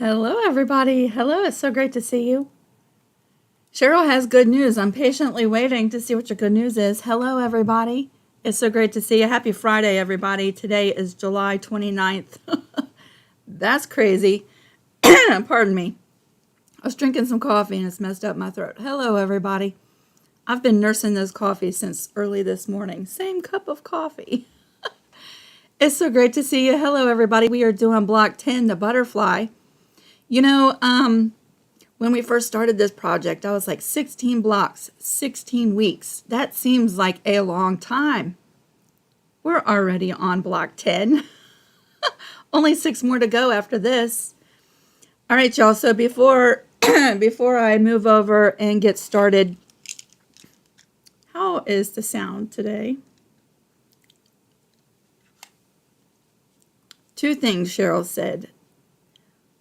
Hello, everybody. Hello, it's so great to see you. Cheryl has good news. I'm patiently waiting to see what your good news is. Hello, everybody. It's so great to see you. Happy Friday, everybody. Today is July 29th. That's crazy. Pardon me. I was drinking some coffee and it's messed up my throat. Hello, everybody. I've been nursing this coffee since early this morning. Same cup of coffee. It's so great to see you. Hello, everybody. We are doing block 10, the butterfly. You know, when we first started this project, I was like 16 blocks, 16 weeks. That seems like a long time. We're already on block 10. Only 6 more to go after this. All right, y'all. So before I move over and get started, how is the sound today? 2 things Cheryl said.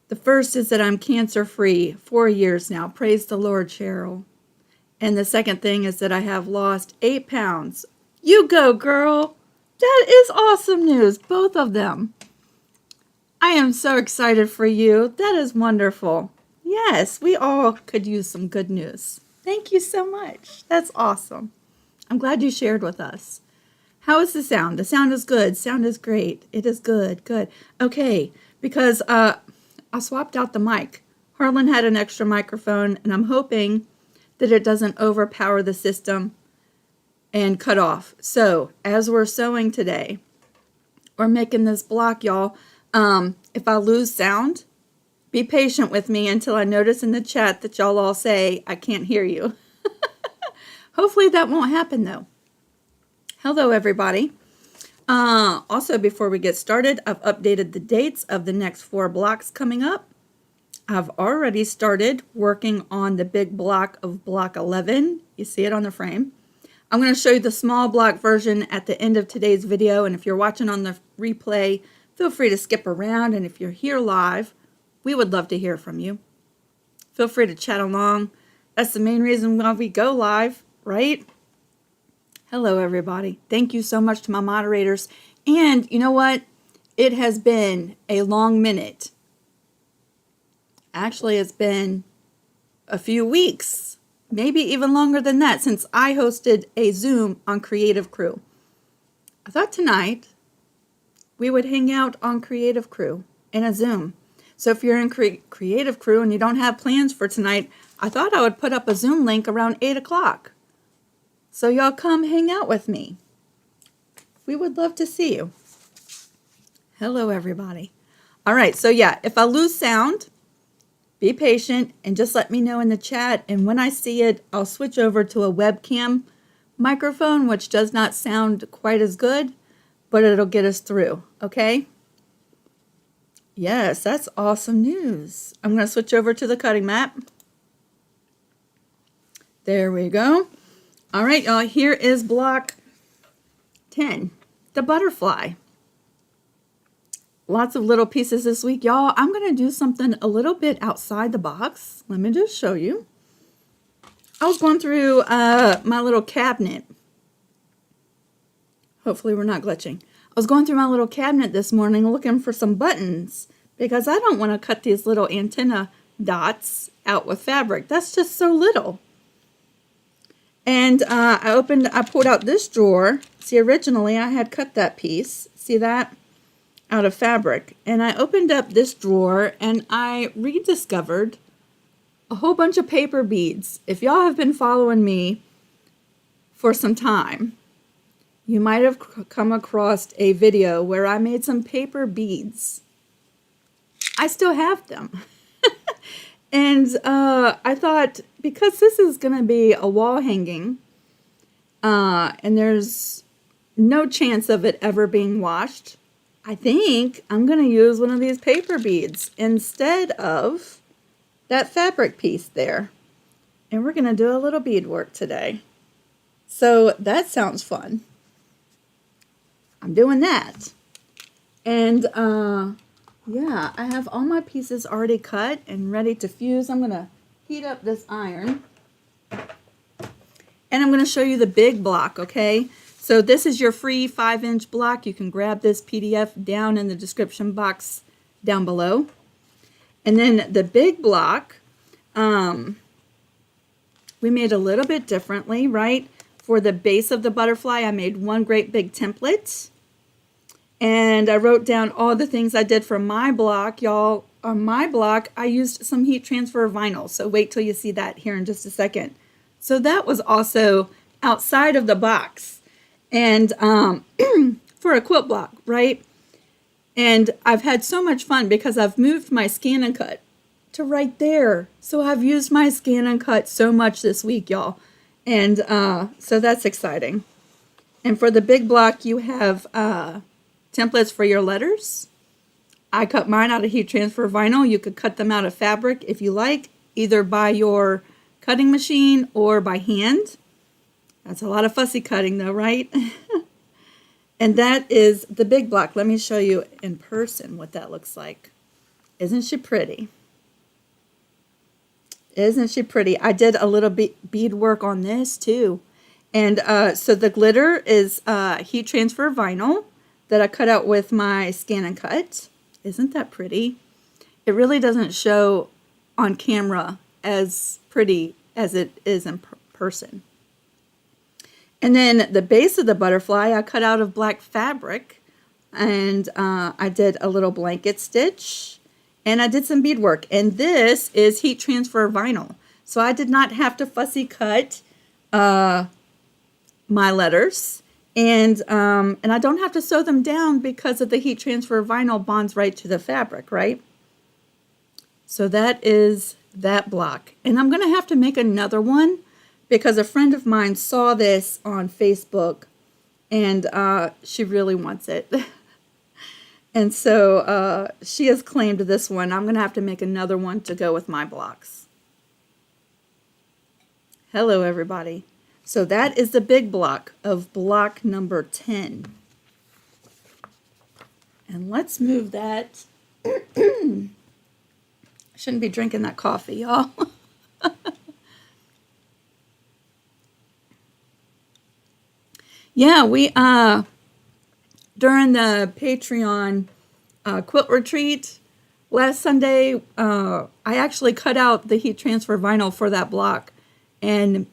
The first is that I'm cancer-free 4 years now. Praise the Lord, Cheryl. And the second thing is that I have lost 8 pounds. You go, girl. That is awesome news, both of them. I am so excited for you. That is wonderful. Yes, we all could use some good news. Thank you so much. That's awesome. I'm glad you shared with us. How is the sound? The sound is good. Sound is great. It is good. Good. Okay, because I swapped out the mic. Harlan had an extra microphone, and I'm hoping that it doesn't overpower the system and cut off. So, as we're sewing today, or making this block, y'all, if I lose sound, be patient with me until I notice in the chat that y'all all say, I can't hear you. Hopefully that won't happen, though. Hello, everybody. Also, before we get started, I've updated the dates of the next 4 blocks coming up. I've already started working on the big block of block 11. You see it on the frame. I'm going to show you the small block version at the end of today's video. And if you're watching on the replay, feel free to skip around. And if you're here live, we would love to hear from you. Feel free to chat along. That's the main reason why we go live, right? Hello, everybody. Thank you so much to my moderators. And you know what? It has been a long minute. Actually, it's been a few weeks, maybe even longer than that, since I hosted a Zoom on Creative Crew. I thought tonight we would hang out on Creative Crew in a Zoom. So if you're in Creative Crew and you don't have plans for tonight, I thought I would put up a Zoom link around 8 o'clock. So y'all come hang out with me. We would love to see you. Hello, everybody. All right, so yeah, if I lose sound, be patient and just let me know in the chat. And when I see it, I'll switch over to a webcam microphone, which does not sound quite as good, but it'll get us through, okay? Yes, that's awesome news. I'm going to switch over to the cutting mat. There we go. All right, y'all, here is block 10, the butterfly. Lots of little pieces this week, y'all. I'm going to do something a little bit outside the box. Let me just show you. I was going through my little cabinet. Hopefully we're not glitching. I was going through my little cabinet this morning looking for some buttons because I don't want to cut these little antenna dots out with fabric. That's just so little. And I pulled out this drawer. See, originally I had cut that piece. See that? Out of fabric. And I opened up this drawer and I rediscovered a whole bunch of paper beads. If y'all have been following me for some time, you might have come across a video where I made some paper beads. I still have them. And I thought, because this is going to be a wall hanging, and there's no chance of it ever being washed, I think I'm going to use one of these paper beads instead of that fabric piece there. And we're going to do a little bead work today. So that sounds fun. I'm doing that. And yeah, I have all my pieces already cut and ready to fuse. I'm going to heat up this iron. And I'm going to show you the big block, okay? So this is your free 5-inch block. You can grab this PDF down in the description box down below. And then the big block, we made a little bit differently, right? For the base of the butterfly, I made one great big template. And I wrote down all the things I did for my block. Y'all, on my block, I used some heat transfer vinyl. So wait till you see that here in just a second. So that was also outside of the box. And for a quilt block, right? And I've had so much fun because I've moved my scan and cut to right there. So I've used my scan and cut so much this week, y'all. And so that's exciting. And for the big block, you have templates for your letters. I cut mine out of heat transfer vinyl. You could cut them out of fabric if you like, either by your cutting machine or by hand. That's a lot of fussy cutting though, right? And that is the big block. Let me show you in person what that looks like. Isn't she pretty? Isn't she pretty? I did a little bead work on this too. And so the glitter is heat transfer vinyl that I cut out with my scan and cut. Isn't that pretty? It really doesn't show on camera as pretty as it is in person. And then the base of the butterfly I cut out of black fabric, and I did a little blanket stitch, and I did some beadwork. And this is heat transfer vinyl, so I did not have to fussy cut my letters, and I don't have to sew them down because of the heat transfer vinyl bonds right to the fabric, right? So that is that block, and I'm gonna have to make another one because a friend of mine saw this on Facebook and she really wants it. And so she has claimed this one. I'm going to have to make another one to go with my blocks. Hello, everybody. So that is the big block of block number 10. And let's move that. I shouldn't be drinking that coffee, y'all. Yeah, we, during the Patreon quilt retreat last Sunday, I actually cut out the heat transfer vinyl for that block and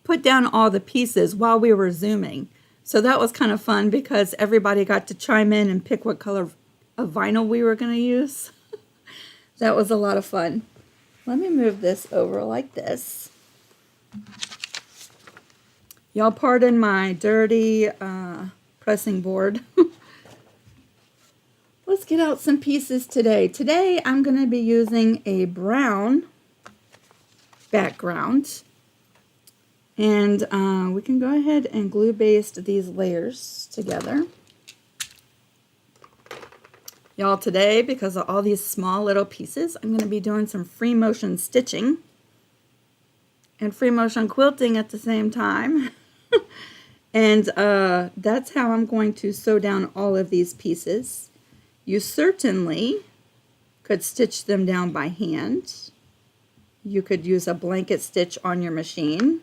put down all the pieces while we were Zooming. So that was kind of fun because everybody got to chime in and pick what color of vinyl we were going to use. That was a lot of fun. Let me move this over like this. Y'all pardon my dirty pressing board. Let's get out some pieces today. Today I'm going to be using a brown background. And we can go ahead and glue baste these layers together. Y'all, today, because of all these small little pieces, I'm going to be doing some free motion stitching and free motion quilting at the same time. And that's how I'm going to sew down all of these pieces. You certainly could stitch them down by hand. You could use a blanket stitch on your machine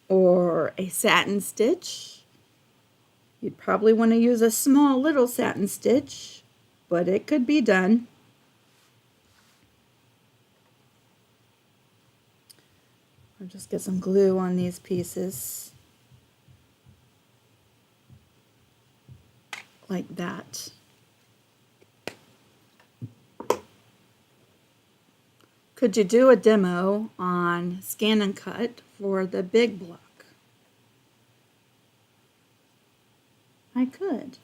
or a satin stitch. You'd probably want to use a small little satin stitch, but it could be done. I'll just get some glue on these pieces. Like that. Could you do a demo on scan and cut for the big block? I could.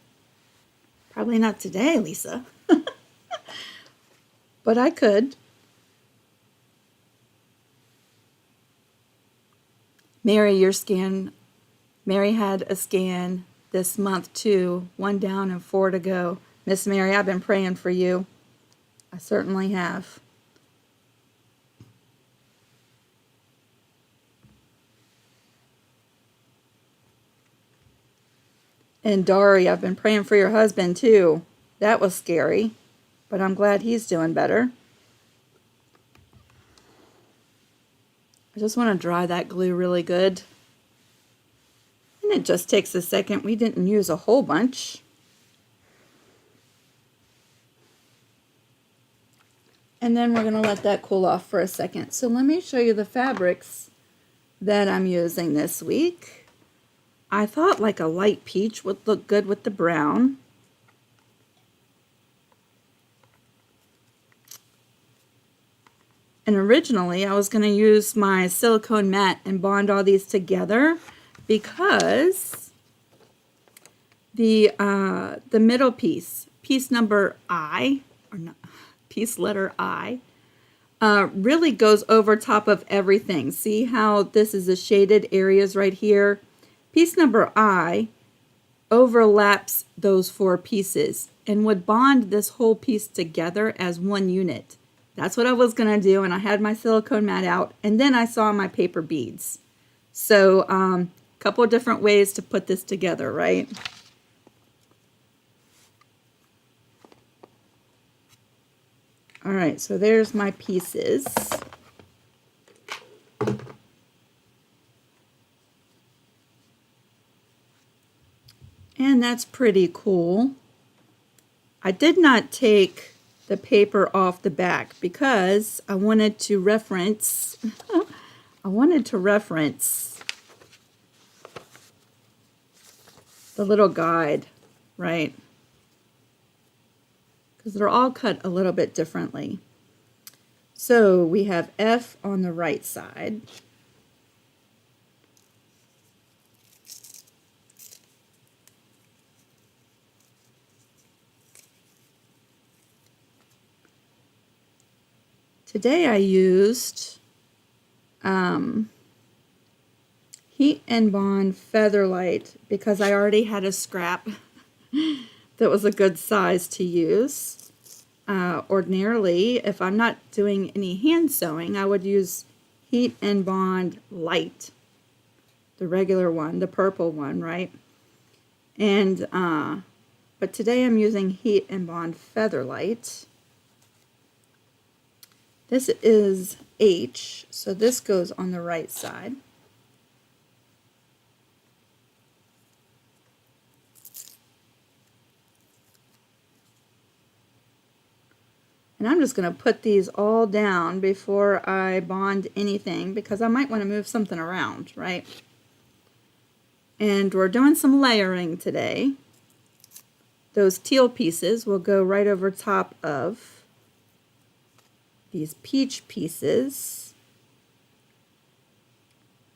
Probably not today, Lisa. But I could. Mary, your scan. Mary had a scan this month too. 1 down and 4 to go. Miss Mary, I've been praying for you. I certainly have. And Dari, I've been praying for your husband too. That was scary, but I'm glad he's doing better. I just want to dry that glue really good. And it just takes a second. We didn't use a whole bunch. And then we're going to let that cool off for a second. So let me show you the fabrics that I'm using this week. I thought like a light peach would look good with the brown. And originally I was going to use my silicone mat and bond all these together because the middle piece, piece number I, or not, piece letter I, really goes over top of everything. See how this is the shaded areas right here? Piece number I overlaps those 4 pieces and would bond this whole piece together as one unit. That's what I was going to do, and I had my silicone mat out, and then I saw my paper beads. So a couple of different ways to put this together, right? All right, so there's my pieces. And that's pretty cool. I did not take the paper off the back because I wanted to reference the little guide, right? Because they're all cut a little bit differently. So we have F on the right side. Today I used Heat and Bond Featherlight because I already had a scrap that was a good size to use. Ordinarily, if I'm not doing any hand sewing, I would use Heat and Bond Light, the regular one, the purple one, right? And but today I'm using Heat and Bond Featherlight. This is H, so this goes on the right side. And I'm just going to put these all down before I bond anything because I might want to move something around, right? And we're doing some layering today. Those teal pieces will go right over top of these peach pieces.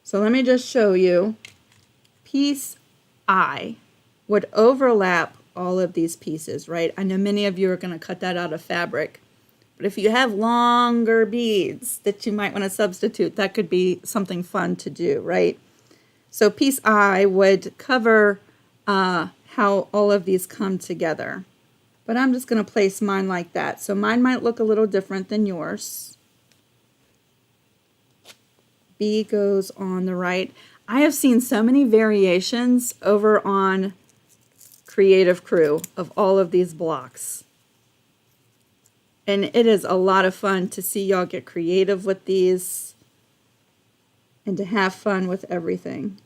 So let me just show you. Piece I would overlap all of these pieces, right? I know many of you are going to cut that out of fabric. But if you have longer beads that you might want to substitute, that could be something fun to do, right? So piece I would cover how all of these come together. But I'm just going to place mine like that. So mine might look a little different than yours. B goes on the right. I have seen so many variations over on Creative Crew of all of these blocks. And it is a lot of fun to see y'all get creative with these and to have fun with everything.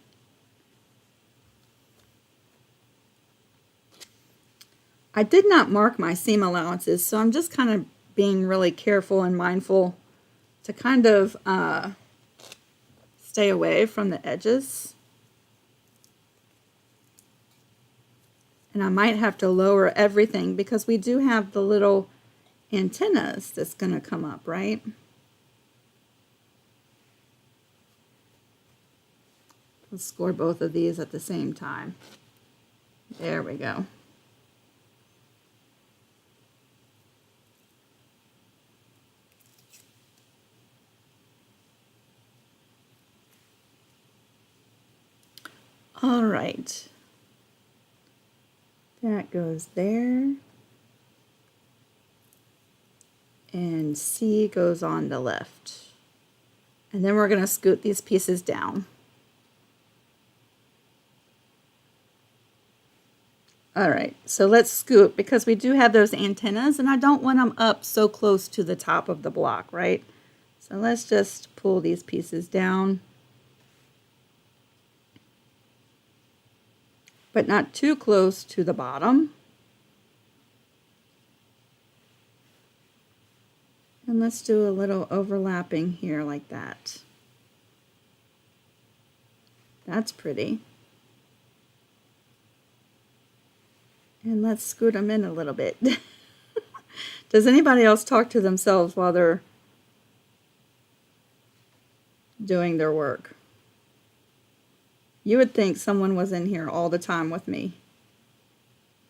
I did not mark my seam allowances, so I'm just kind of being really careful and mindful to kind of stay away from the edges. And I might have to lower everything because we do have the little antennas that's going to come up, right? Let's score both of these at the same time. There we go. All right. That goes there. And C goes on the left. And then we're going to scoot these pieces down. All right, so let's scoot because we do have those antennas and I don't want them up so close to the top of the block, right? So let's just pull these pieces down. But not too close to the bottom. And And let's do a little overlapping here like that. That's pretty. And let's scoot them in a little bit. Does anybody else talk to themselves while they're doing their work? You would think someone was in here all the time with me.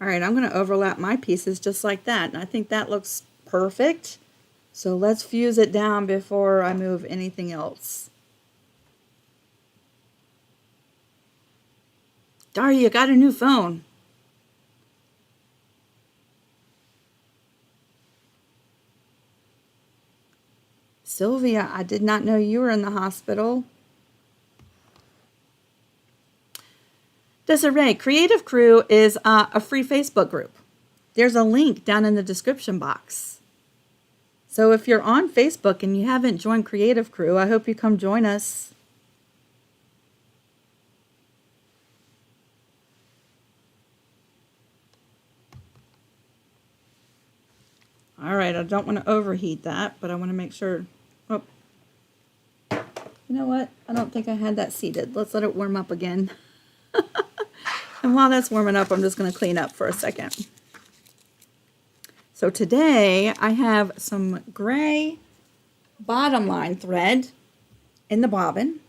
All right, I'm going to overlap my pieces just like that. And I think that looks perfect. So let's fuse it down before I move anything else. Daria, you got a new phone. Sylvia, I did not know you were in the hospital. Desiree, Creative Crew is a free Facebook group. There's a link down in the description box. So if you're on Facebook and you haven't joined Creative Crew, I hope you come join us. All right, I don't want to overheat that, but I want to make sure. Oh, you know what? I don't think I had that seated. Let's let it warm up again. And while that's warming up, I'm just going to clean up for a second. So today I have some gray bottom line thread in the bobbin.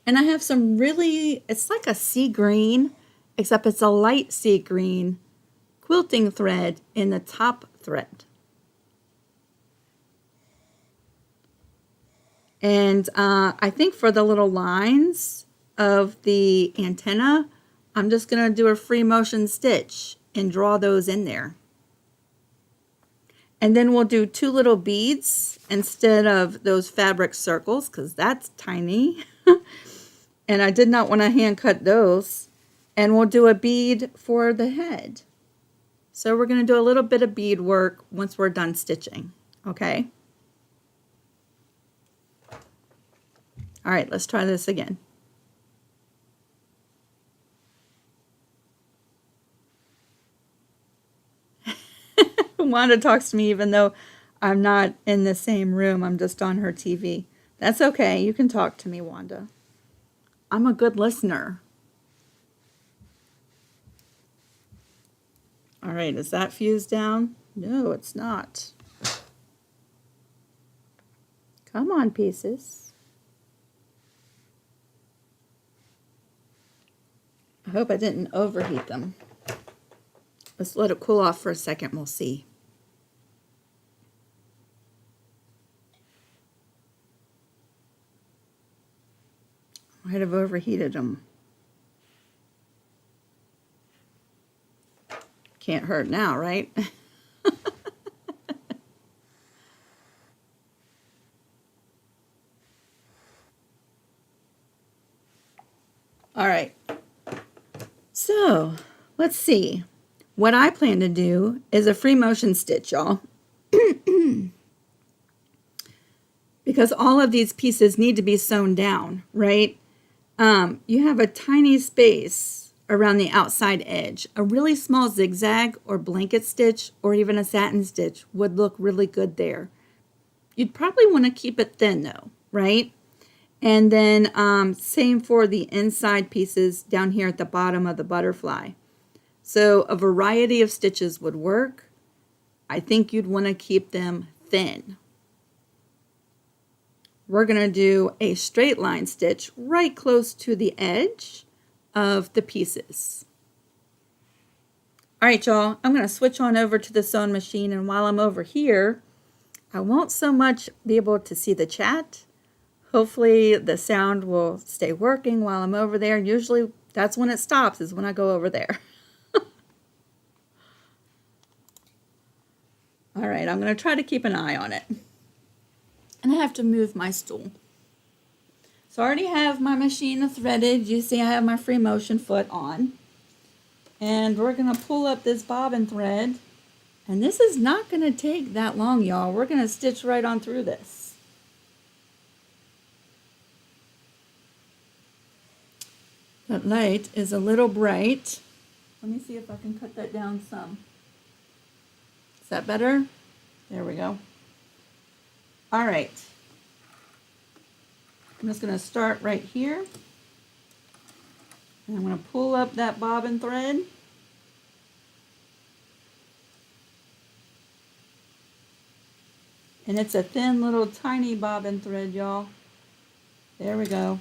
And I have some really, it's like a sea green, except it's a light sea green quilting thread in the top thread. And I think for the little lines of the antenna, I'm just going to do a free motion stitch and draw those in there. And then we'll do 2 little beads instead of those fabric circles because that's tiny. And I did not want to hand cut those. And we'll do a bead for the head. So we're going to do a little bit of bead work once we're done stitching. Okay? All right, let's try this again. Wanda talks to me even though I'm not in the same room. I'm just on her TV. That's okay. You can talk to me, Wanda. I'm a good listener. All right, is that fused down? No, it's not. Come on, pieces. I hope I didn't overheat them. Let's let it cool off for a second. We'll see. Might have overheated them. Can't hurt now, right? All right. So, let's see. What I plan to do is a free motion stitch, y'all. Because all of these pieces need to be sewn down, right? You have a tiny space around the outside edge. A really small zigzag or blanket stitch or even a satin stitch would look really good there. You'd probably want to keep it thin though, right? And then same for the inside pieces down here at the bottom of the butterfly. So a variety of stitches would work. I think you'd want to keep them thin. We're going to do a straight line stitch right close to the edge of the pieces. All right, y'all, I'm going to switch on over to the sewing machine, and while I'm over here, I won't so much be able to see the chat. Hopefully the sound will stay working while I'm over there. Usually that's when it stops, is when I go over there. All right, I'm going to try to keep an eye on it. And I have to move my stool. So I already have my machine threaded. You see I have my free motion foot on. And we're going to pull up this bobbin thread. And this is not going to take that long, y'all. We're going to stitch right on through this. That light is a little bright. Let me see if I can cut that down some. Is that better? There we go. All right. I'm just going to start right here. And I'm going to pull up that bobbin thread. And it's a thin little tiny bobbin thread, y'all. There we go.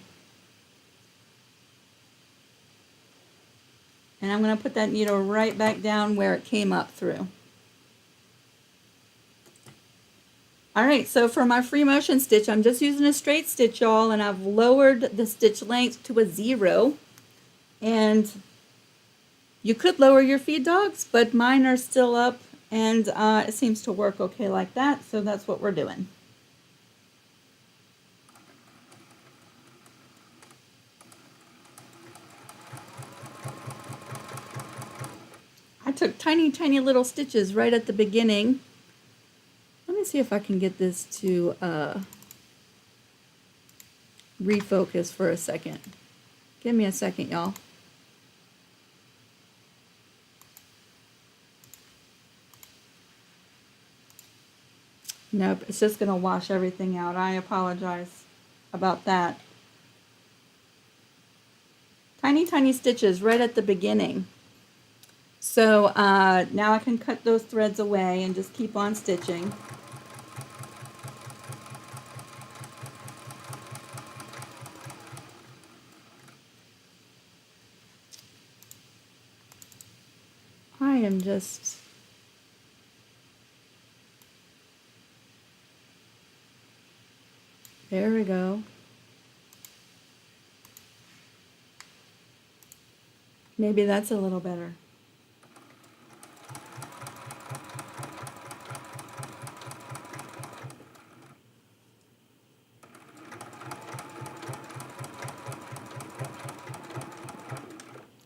And I'm going to put that needle right back down where it came up through. Alright, so for my free motion stitch, I'm just using a straight stitch, y'all, and I've lowered the stitch length to a 0. And you could lower your feed dogs, but mine are still up, and it seems to work okay like that, so that's what we're doing. I took tiny, tiny little stitches right at the beginning. Let me see if I can get this to refocus for a second. Give me a second, y'all. Nope, it's just going to wash everything out. I apologize about that. Tiny, tiny stitches right at the beginning. So now I can cut those threads away and just keep on stitching. I am just... There we go. Maybe that's a little better.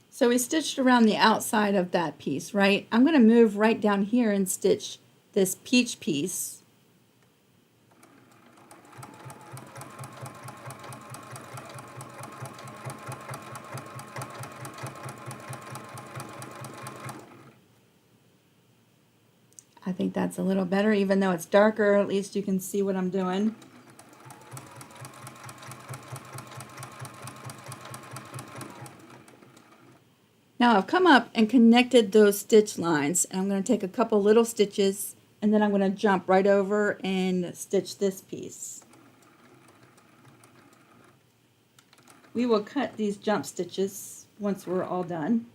So we stitched around the outside of that piece, right? I'm going to move right down here and stitch this peach piece. I think that's a little better, even though it's darker, at least you can see what I'm doing. Now I've come up and connected those stitch lines, and I'm going to take a couple little stitches, and then I'm going to jump right over and stitch this piece. We will cut these jump stitches once we're all done.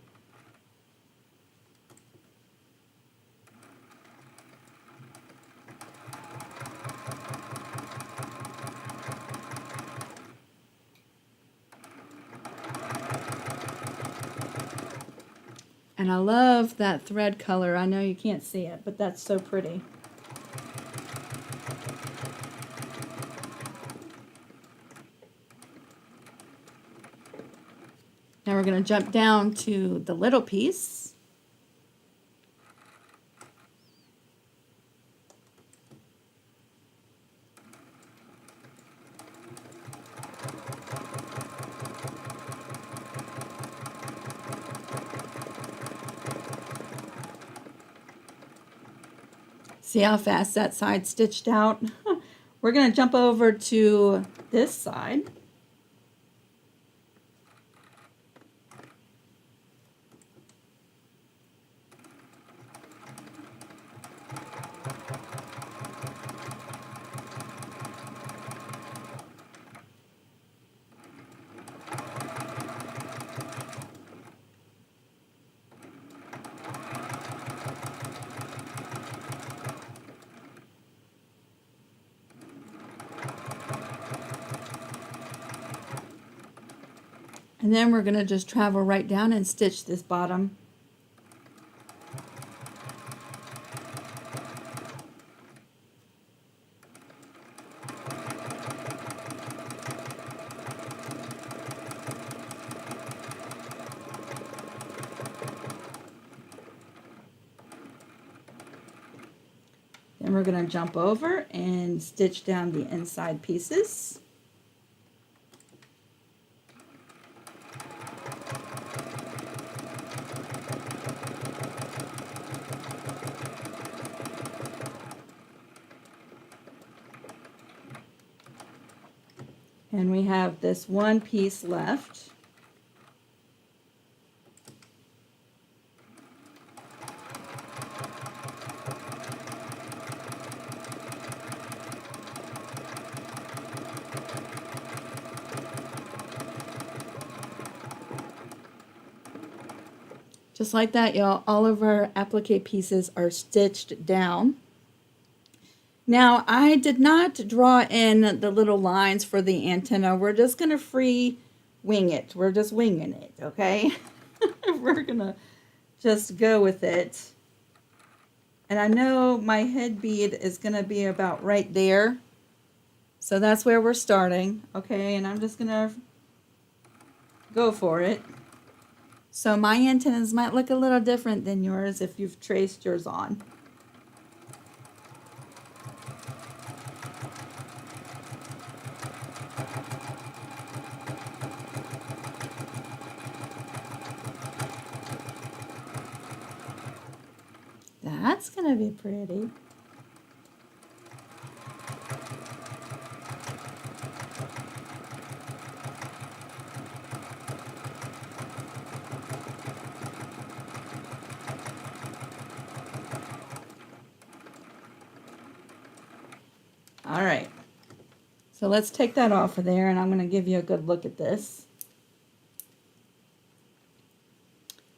And I love that thread color. I know you can't see it, but that's so pretty. Now we're going to jump down to the little piece. See how fast that side stitched out? We're going to jump over to this side. And then we're going to just travel right down and stitch this bottom. Then we're going to jump over and stitch down the inside pieces. And we have this one piece left. Just like that, y'all, all of our applique pieces are stitched down. Now, I did not draw in the little lines for the antenna. We're just going to free wing it. We're just winging it, okay? We're going to just go with it. And I know my head bead is going to be about right there. So that's where we're starting, okay? And I'm just going to go for it. So my antennas might look a little different than yours if you've traced yours on. That's going to be pretty. All right, so let's take that off of there, and I'm going to give you a good look at this.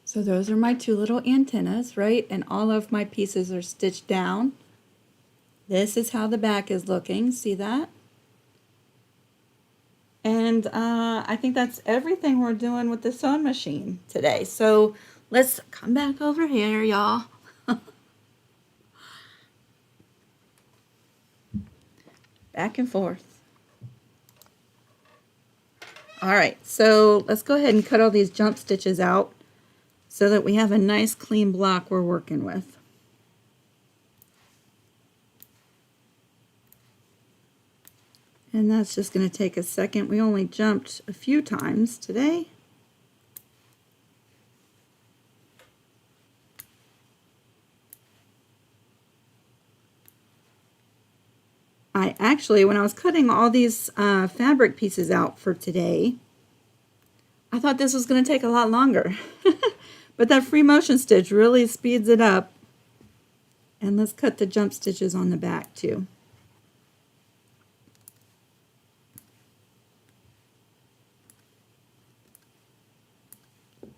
So those are my two little antennas, right? And all of my pieces are stitched down. This is how the back is looking. See that? And I think that's everything we're doing with the sewing machine today. So let's come back over here, y'all. Back and forth. All right, so let's go ahead and cut all these jump stitches out so that we have a nice clean block we're working with. And that's just going to take a second. We only jumped a few times today. I actually, when I was cutting all these fabric pieces out for today, I thought this was going to take a lot longer. But that free motion stitch really speeds it up. And let's cut the jump stitches on the back too.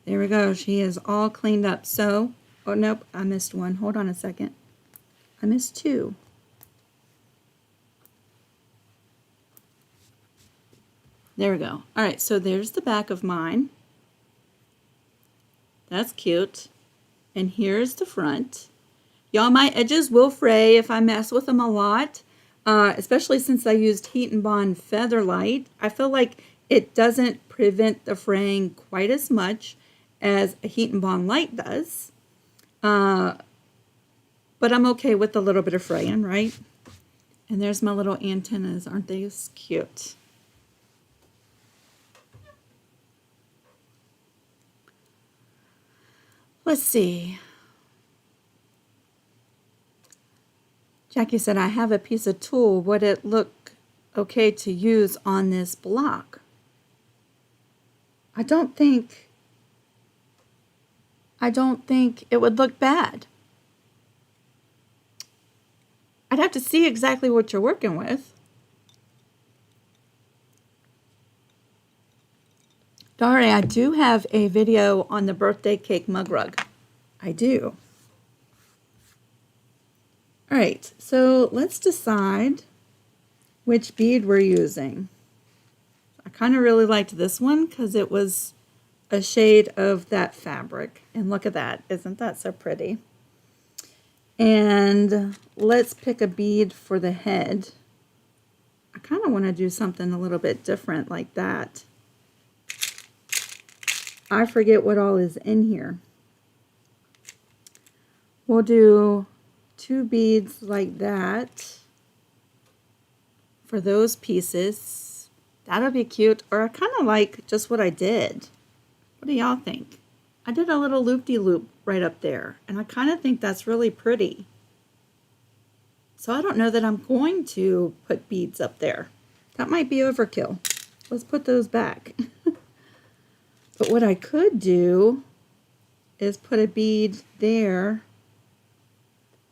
There we go. She is all cleaned up. So, oh nope, I missed one. Hold on a second. I missed two. There we go. All right, so there's the back of mine. That's cute. And here's the front. Y'all, my edges will fray if I mess with them a lot, especially since I used Heat and Bond Featherlight. I feel like it doesn't prevent the fraying quite as much as a Heat and Bond Light does. But I'm okay with a little bit of fraying, right? And there's my little antennas. Aren't they cute? Let's see. Jackie said, I have a piece of tulle. Would it look okay to use on this block? I don't think it would look bad. I'd have to see exactly what you're working with. Dari, I do have a video on the birthday cake mug rug. I do. All right, so let's decide which bead we're using. I kind of really liked this one because it was a shade of that fabric. And look at that. Isn't that so pretty? And let's pick a bead for the head. I kind of want to do something a little bit different like that. I forget what all is in here. We'll do 2 beads like that for those pieces. That'll be cute. Or I kind of like just what I did. What do y'all think? I did a little loop-de-loop right up there, and I kind of think that's really pretty. So I don't know that I'm going to put beads up there. That might be overkill. let's put those back. But what I could do is put a bead there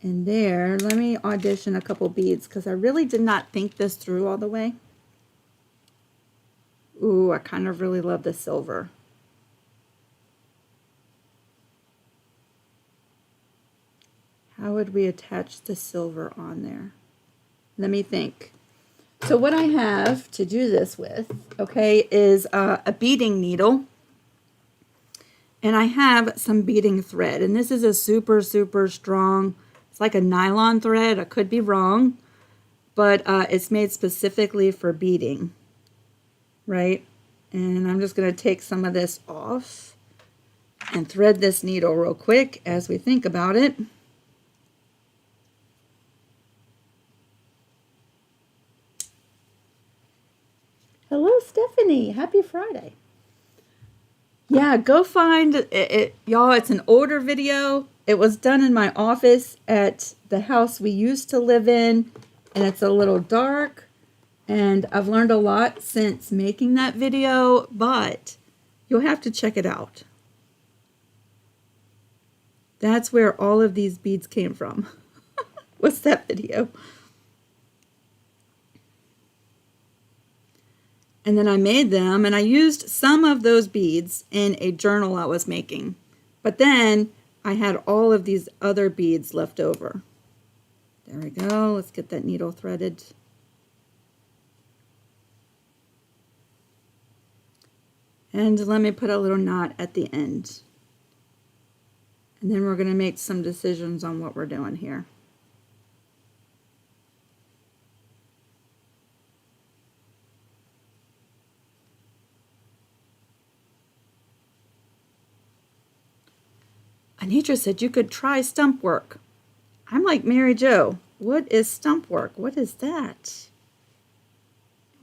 and there. Let me audition a couple beads because I really did not think this through all the way. Ooh, I kind of really love the silver. How would we attach the silver on there? Let me think. So what I have to do this with, okay, is a beading needle. And I have some beading thread. And this is a super, super strong, it's like a nylon thread. I could be wrong, but it's made specifically for beading, right? And I'm just going to take some of this off and thread this needle real quick as we think about it. Hello, Stephanie. Happy Friday. Yeah, go find it, y'all. It's an older video. It was done in my office at the house we used to live in, and it's a little dark. And I've learned a lot since making that video, but you'll have to check it out. That's where all of these beads came from. What's that video? And then I made them, and I used some of those beads in a journal I was making. But then I had all of these other beads left over. There we go. Let's get that needle threaded. And let me put a little knot at the end. And then we're going to make some decisions on what we're doing here. Anitra said you could try stump work. I'm like Mary Jo. What is stump work? What is that?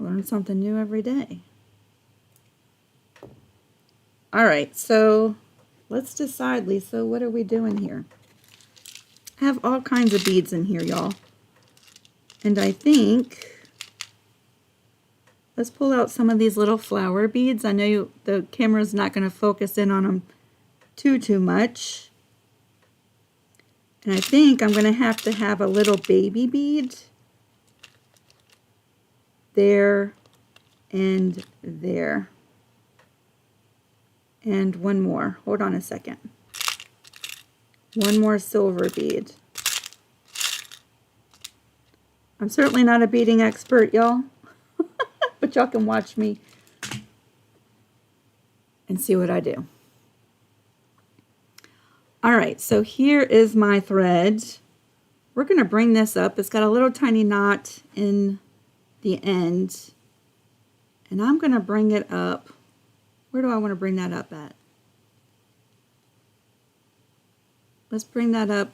Learn something new every day. All right, so let's decide, Lisa, what are we doing here? I have all kinds of beads in here, y'all. And I think, let's pull out some of these little flower beads. I know the camera's not going to focus in on them too much. And I think I'm going to have a little baby bead there and there. And one more. Hold on a second. One more silver bead. I'm certainly not a beading expert, y'all. But y'all can watch me and see what I do. All right, so here is my thread. We're going to bring this up. It's got a little tiny knot in the end. And I'm going to bring it up. Where do I want to bring that up at? Let's bring that up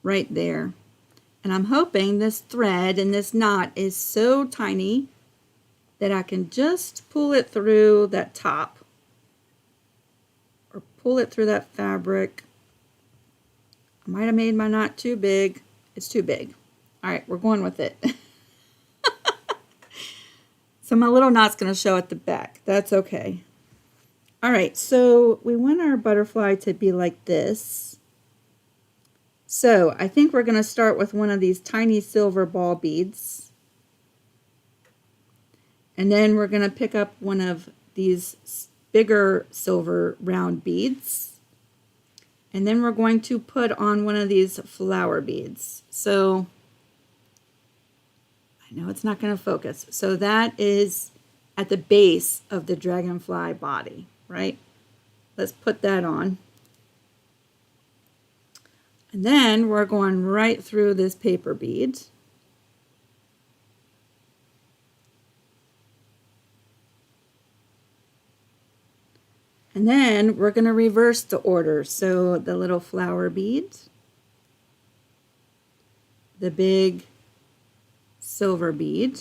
right there. And I'm hoping this thread and this knot is so tiny that I can just pull it through that top. Or pull it through that fabric. I might have made my knot too big. It's too big. All right, we're going with it. So my little knot's going to show at the back. That's okay. All right, so we want our butterfly to be like this. So I think we're going to start with one of these tiny silver ball beads. And then we're going to pick up one of these bigger silver round beads. And then we're going to put on one of these flower beads. So I know it's not going to focus. So that is at the base of the dragonfly body, right? Let's put that on. And then we're going right through this paper bead. And then we're going to reverse the order. So the little flower bead, the big silver bead,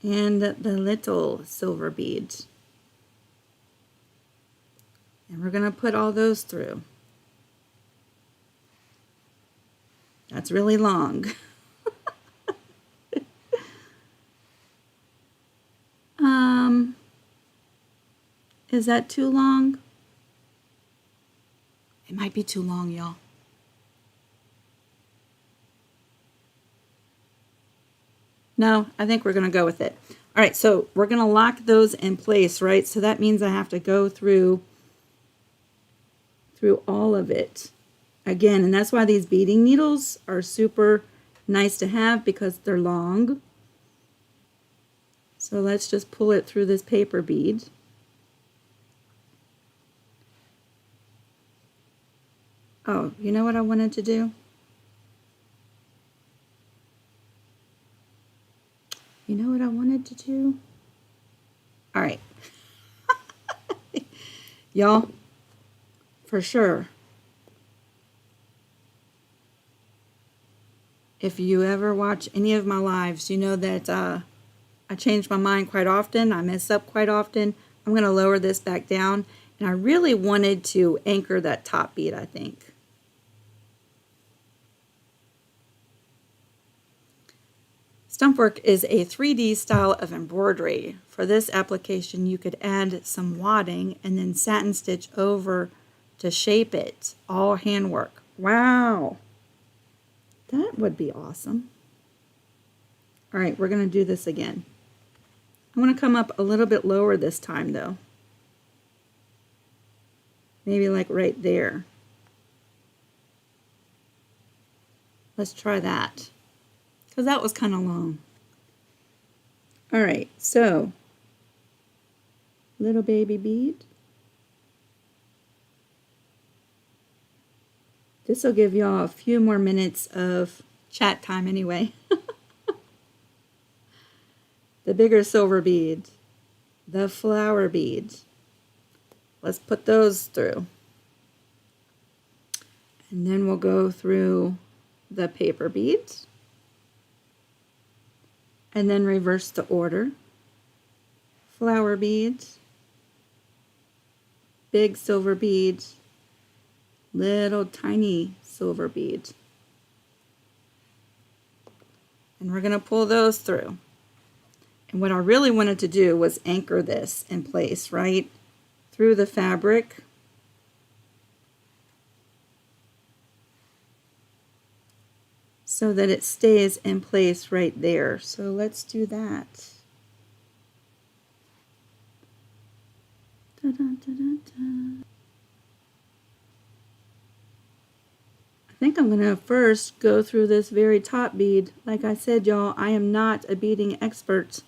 and the little silver bead. And we're going to put all those through. That's really long. Is that too long? It might be too long, y'all. No, I think we're going to go with it. All right, so we're going to lock those in place, right? So that means I have to go through all of it again. And that's why these beading needles are super nice to have, because they're long. So let's just pull it through this paper bead. Oh, you know what I wanted to do? You know what I wanted to do? All right. Y'all, for sure, if you ever watch any of my lives, you know that I change my mind quite often. I mess up quite often. I'm going to lower this back down. And I really wanted to anchor that top bead, I think. Stumpwork is a 3D style of embroidery. For this application, you could add some wadding and then satin stitch over to shape it. All handwork. Wow! That would be awesome. All right, we're going to do this again. I want to come up a little bit lower this time, though. Maybe like right there. Let's try that, because that was kind of long. All right, so little baby bead. This will give y'all a few more minutes of chat time anyway. The bigger silver bead, the flower bead. Let's put those through. And then we'll go through the paper beads. And then reverse the order. Flower beads, big silver beads, little tiny silver beads. And we're going to pull those through. And what I really wanted to do was anchor this in place, right? Through the fabric. So that it stays in place right there. So let's do that. Da-da-da-da-da. I think I'm going to first go through this very top bead. Like I said, y'all, I am not a beading expert.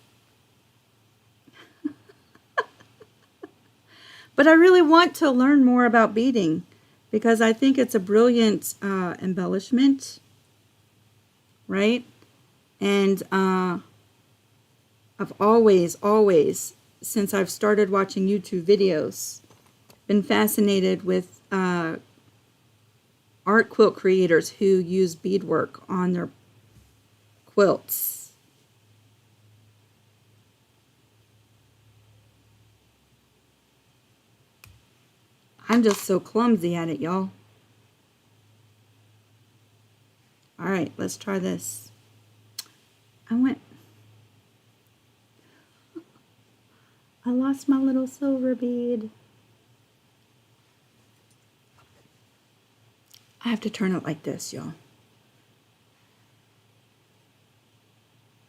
But I really want to learn more about beading, because I think it's a brilliant embellishment, right? And I've always, since I've started watching YouTube videos, been fascinated with art quilt creators who use beadwork on their quilts. I'm just so clumsy at it, y'all. All right, let's try this. I lost my little silver bead. I have to turn it like this, y'all.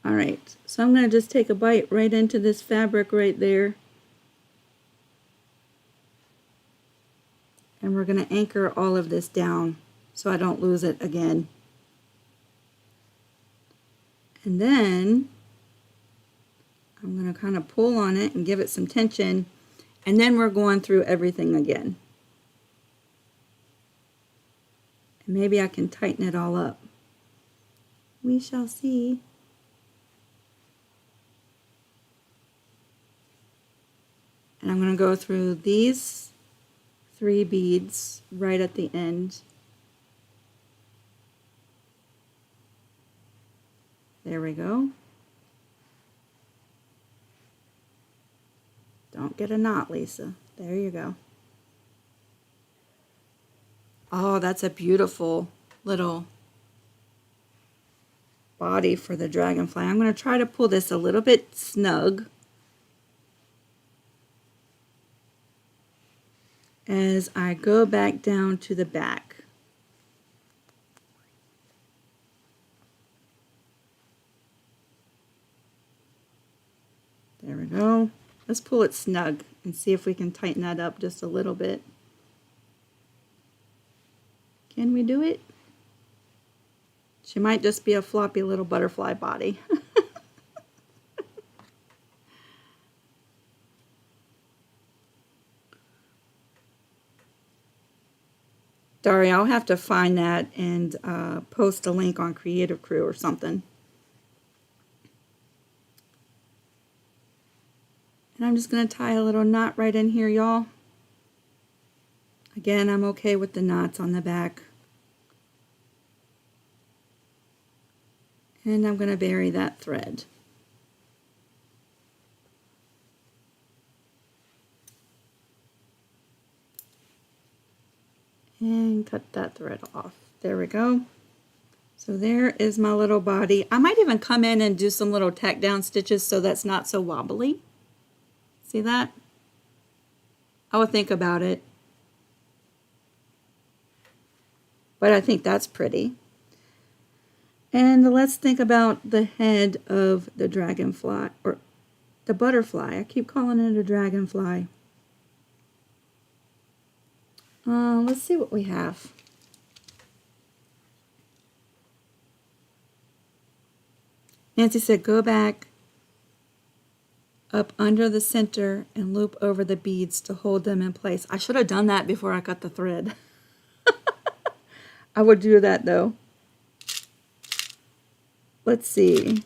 All right, so I'm going to just take a bite right into this fabric right there. And we're going to anchor all of this down so I don't lose it again. And then I'm going to kind of pull on it and give it some tension. And then we're going through everything again. And maybe I can tighten it all up. We shall see. And I'm going to go through these 3 beads right at the end. There we go. Don't get a knot, Lisa. There you go. Oh, that's a beautiful little body for the dragonfly. I'm going to try to pull this a little bit snug. as I go back down to the back. There we go. Let's pull it snug and see if we can tighten that up just a little bit. Can we do it? She might just be a floppy little butterfly body. Sorry, I'll have to find that and post a link on Creative Crew or something. And I'm just going to tie a little knot right in here, y'all. Again, I'm okay with the knots on the back. And I'm going to bury that thread. And cut that thread off. There we go. So there is my little body. I might even come in and do some little tack down stitches so that's not so wobbly. See that? I would think about it. But I think that's pretty. And let's think about the head of the dragonfly, or the butterfly. I keep calling it a dragonfly. Let's see what we have. Nancy said, go back up under the center and loop over the beads to hold them in place. I should have done that before I cut the thread. I would do that though. Let's see.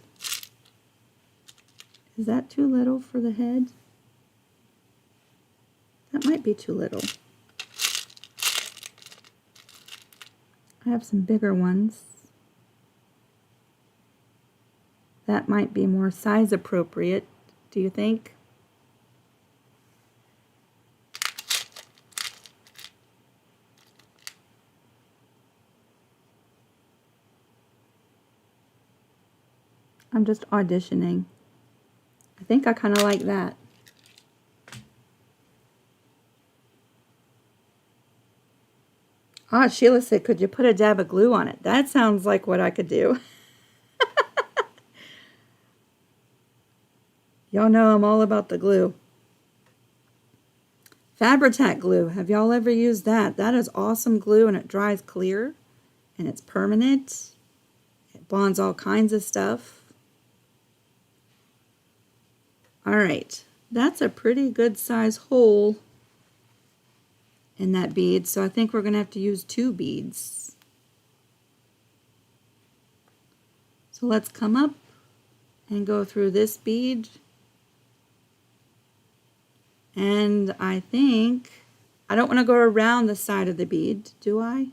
Is that too little for the head? That might be too little. I have some bigger ones. That might be more size appropriate, do you think? I'm just auditioning. I think I kind of like that. Ah, Sheila said, could you put a dab of glue on it? That sounds like what I could do. Y'all know I'm all about the glue. Fabri-Tac glue. Have y'all ever used that? That is awesome glue, and it dries clear, and it's permanent. It bonds all kinds of stuff. All right, that's a pretty good size hole in that bead, so I think we're going to have to use 2 beads. So let's come up and go through this bead. And I think, I don't want to go around the side of the bead, do I?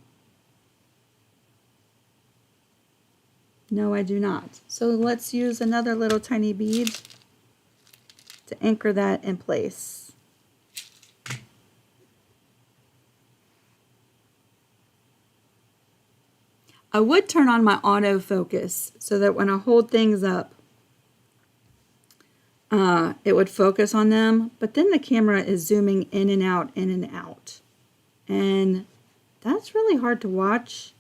No, I do not. So let's use another little tiny bead to anchor that in place. I would turn on my autofocus so that when I hold things up, it would focus on them, but then the camera is zooming in and out, in and out. And that's really hard to watch.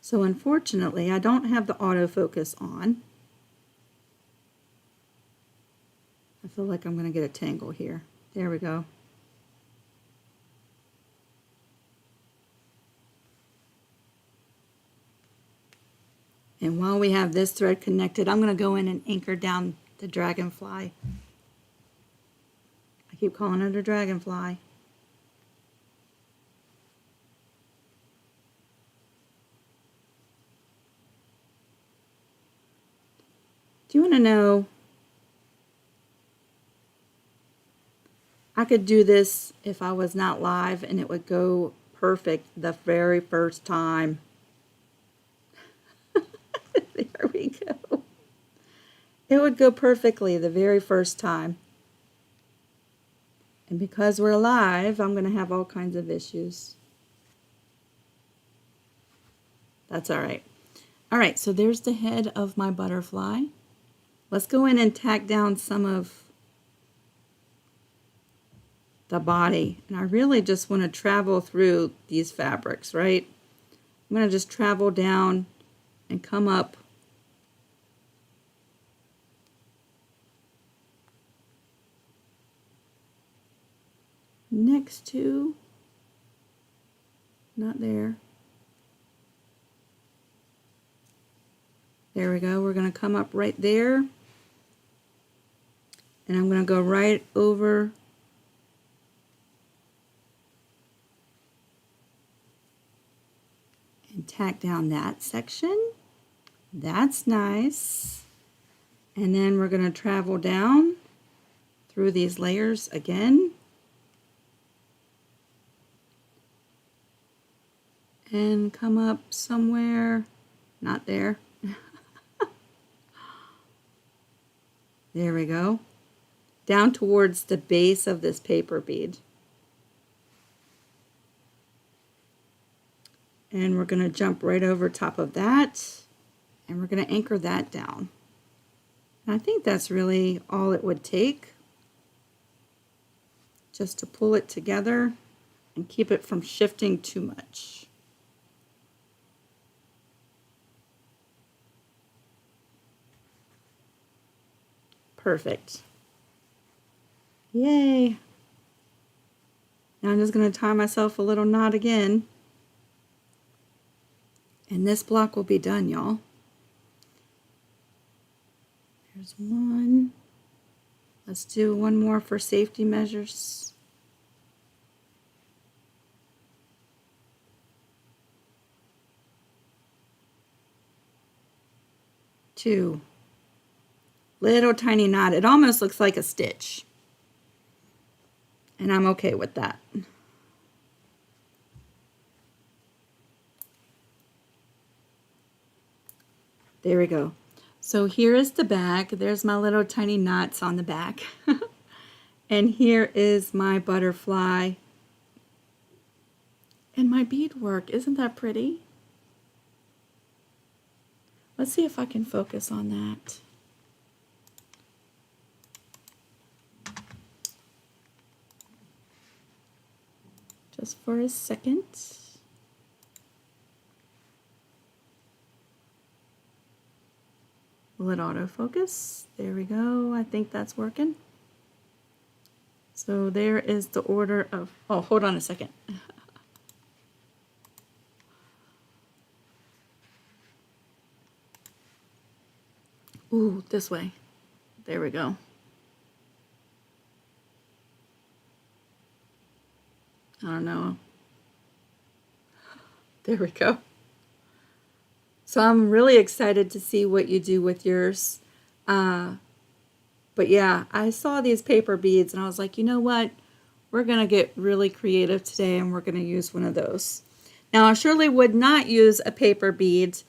So unfortunately, I don't have the autofocus on. I feel like I'm going to get a tangle here. There we go. And while we have this thread connected, I'm going to go in and anchor down the dragonfly. I keep calling it a dragonfly. Do you want to know? I could do this if I was not live and it would go perfect the very first time. There we go. It would go perfectly the very first time. And because we're live, I'm going to have all kinds of issues. That's all right. All right, so there's the head of my butterfly. Let's go in and tack down some of the body. And I really just want to travel through these fabrics, right? I'm going to just travel down and come up next to, not there. There we go. We're going to come up right there. And I'm going to go right over and tack down that section. That's nice. And then we're going to travel down through these layers again. And come up somewhere, not there. There we go. Down towards the base of this paper bead. And we're going to jump right over top of that. And we're going to anchor that down. And I think that's really all it would take. Just to pull it together and keep it from shifting too much. Perfect. Yay. Now I'm just going to tie myself a little knot again. And this block will be done, y'all. There's one. Let's do one more for safety measures. Two. Little tiny knot. It almost looks like a stitch. And I'm okay with that. There we go. So here is the back. There's my little tiny knots on the back. And here is my butterfly. And my beadwork. Isn't that pretty? Let's see if I can focus on that. Just for a second. Will it autofocus? There we go. I think that's working. So there is the order of, oh, hold on a second. Ooh, this way. There we go. I don't know. There we go. So I'm really excited to see what you do with yours. But yeah, I saw these paper beads and I was like, you know what? We're going to get really creative today and we're going to use one of those. Now, I surely would not use a paper bead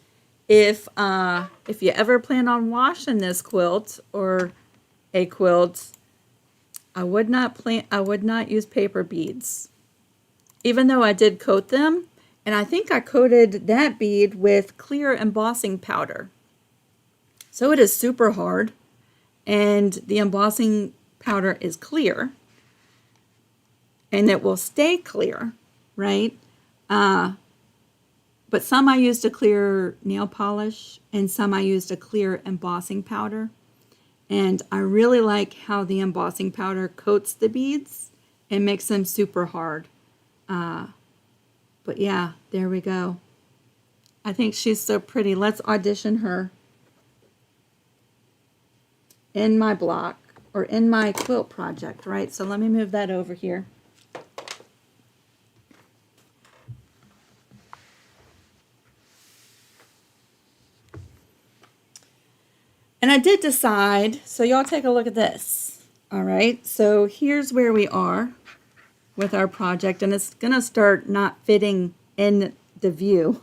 if you ever plan on washing this quilt or a quilt. I would not use paper beads. Even though I did coat them, and I think I coated that bead with clear embossing powder. So it is super hard, and the embossing powder is clear, and it will stay clear, right? But some I used a clear nail polish, and some I used a clear embossing powder. And I really like how the embossing powder coats the beads and makes them super hard. But yeah, there we go. I think she's so pretty. Let's audition her in my block or in my quilt project, right? So let me move that over here. And I did decide, so y'all take a look at this. All right, so here's where we are with our project, and it's gonna start not fitting in the view.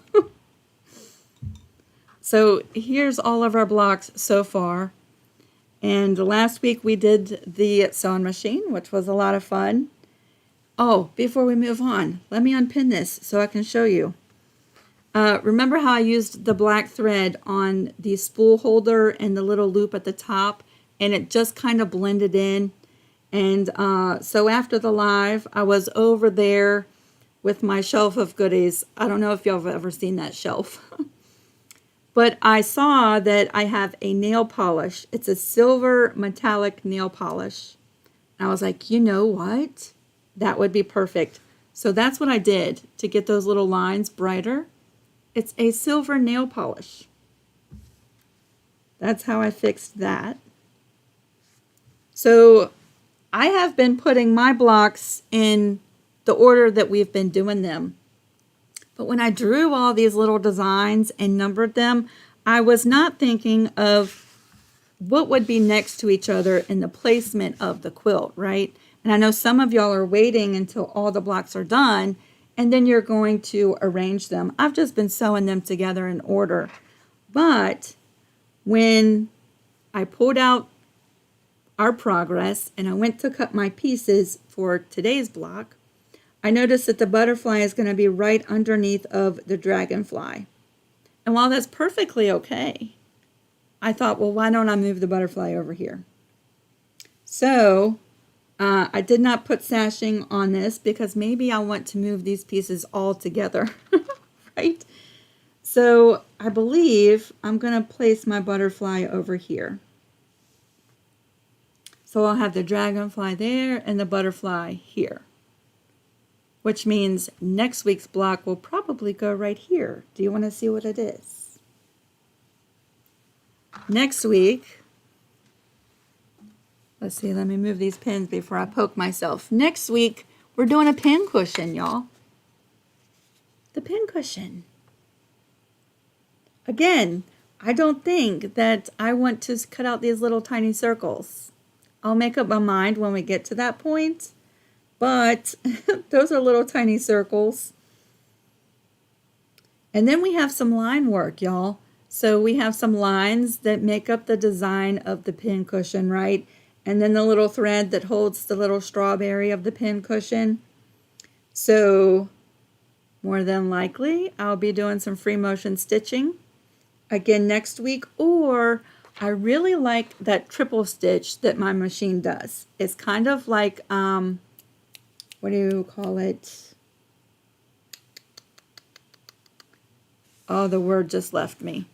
So here's all of our blocks so far. And last week we did the sewing machine, which was a lot of fun. Oh, before we move on, let me unpin this so I can show you. Remember how I used the black thread on the spool holder and the little loop at the top, and it just kind of blended in? And so after the live, I was over there with my shelf of goodies. I don't know if y'all have ever seen that shelf. But I saw that I have a nail polish. It's a silver metallic nail polish. And I was like, you know what? That would be perfect. So that's what I did to get those little lines brighter. It's a silver nail polish. That's how I fixed that. So I have been putting my blocks in the order that we've been doing them. But when I drew all these little designs and numbered them, I was not thinking of what would be next to each other in the placement of the quilt, right? And I know some of y'all are waiting until all the blocks are done, and then you're going to arrange them. I've just been sewing them together in order. But when I pulled out our progress and I went to cut my pieces for today's block, I noticed that the butterfly is going to be right underneath of the dragonfly. And while that's perfectly okay, I thought, well, why don't I move the butterfly over here? So I did not put sashing on this because maybe I want to move these pieces all together, right? So I believe I'm going to place my butterfly over here. So I'll have the dragonfly there and the butterfly here, which means next week's block will probably go right here. Do you want to see what it is? Next week, let's see, let me move these pins before I poke myself. Next week, we're doing a pin cushion, y'all. The pin cushion. Again, I don't think that I want to cut out these little tiny circles. I'll make up my mind when we get to that point. But those are little tiny circles. And then we have some line work, y'all. So we have some lines that make up the design of the pin cushion, right? And then the little thread that holds the little strawberry of the pin cushion. So more than likely, I'll be doing some free motion stitching again next week. Or I really like that triple stitch that my machine does. It's kind of like, what do you call it? Oh, the word just left me.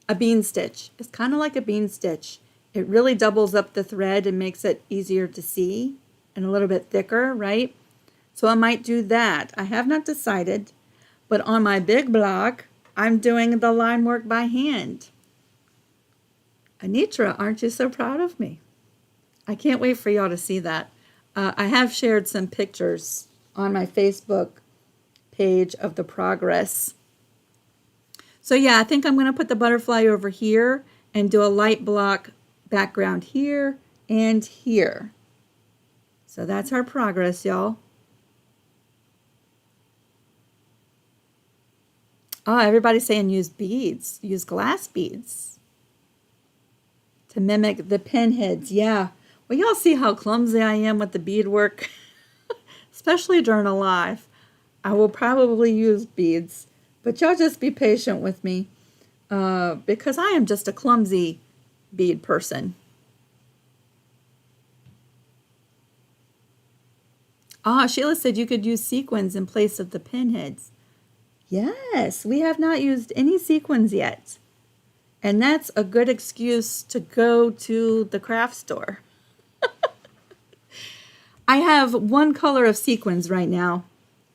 A bean stitch. It's kind of like a bean stitch. It really doubles up the thread and makes it easier to see and a little bit thicker, right? So I might do that. I have not decided, but on my big block, I'm doing the line work by hand. Anitra, aren't you so proud of me? I can't wait for y'all to see that. I have shared some pictures on my Facebook page of the progress. So yeah, I think I'm going to put the butterfly over here and do a light block background here and here. So that's our progress, y'all. Oh, everybody's saying use beads, use glass beads to mimic the pin heads. Yeah. Well, y'all see how clumsy I am with the beadwork, especially during a live. I will probably use beads, but y'all just be patient with me because I am just a clumsy bead person. Ah, Sheila said you could use sequins in place of the pin heads. Yes, we have not used any sequins yet. And that's a good excuse to go to the craft store. I have one color of sequins right now,